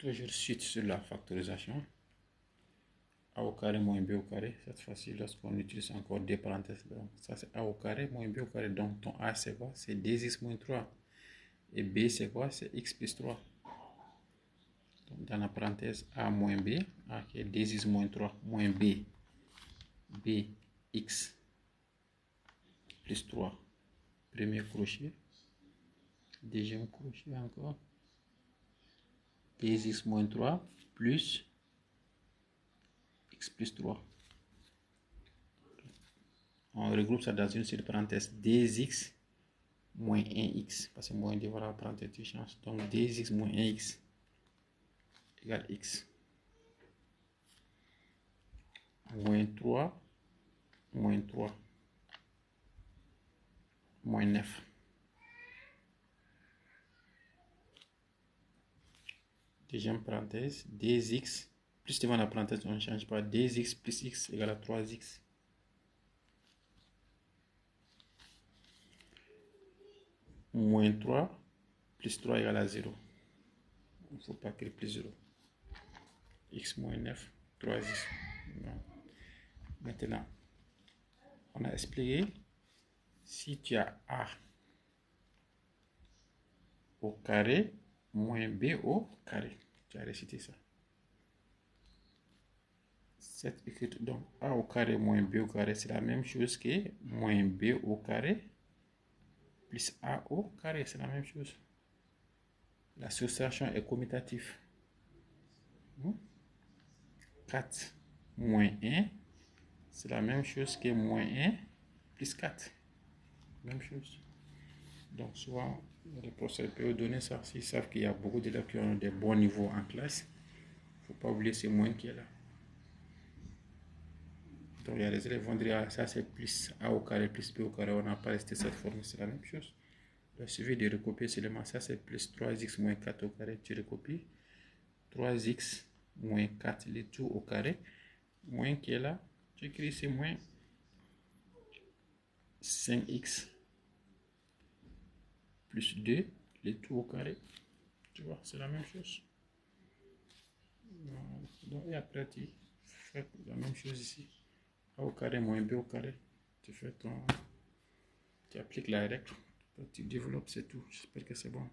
Toujours suite sur la factorisation. A au carré moins b au carré. Cette fois-ci, lorsqu'on utilise encore des parenthèses, donc ça c'est a au carré moins b au carré. Donc ton a c'est quoi? C'est 2x moins 3. Et b c'est quoi? C'est x plus 3. Donc dans la parenthèse a moins b, a qui est 2x moins 3 moins b, b x plus 3. Premier crochet. Deuxième crochet encore. 2x moins 3 plus x plus 3. On regroupe ça dans une seule parenthèse. 2x moins 1x. Parce que moins 2, voilà, la parenthèse qui change. Donc 2x moins 1x égale x. Moins 3 moins 3 moins 9. Deuxième parenthèse. 2x plus devant la parenthèse, on ne change pas. 2x plus x égale à 3x. Moins 3 plus 3 égale à 0. Il ne faut pas créer plus 0. X moins 9, 3x. Non. Maintenant, on a expliqué, si tu as a au carré moins b au carré. Tu as récité ça. Cette écriture, donc a au carré moins b au carré, c'est la même chose que moins b au carré plus a au carré, c'est la même chose. La soustraction est commutative. 4 moins 1, c'est la même chose que moins 1 plus 4. Même chose. Donc souvent, les professeurs peuvent donner ça s'ils savent qu'il y a beaucoup d'élèves qui ont des bons niveaux en classe. Il ne faut pas oublier ce moins qui est là. Donc il y a des élèves qui vont dire ah, ça c'est plus a au carré plus b au carré, on n'a pas resté cette formule, c'est la même chose. Il suffit de recopier seulement ça, c'est plus 3x moins 4 au carré, tu recopies 3x moins 4 le tout au carré, moins qui est là, tu écris c'est moins 5x plus 2 le tout au carré. Tu vois, c'est la même chose. Donc, et après, tu fais la même chose ici. A au carré moins b au carré. Tu fais ton... Tu appliques la règle. Tu développes, c'est tout. J'espère que c'est bon.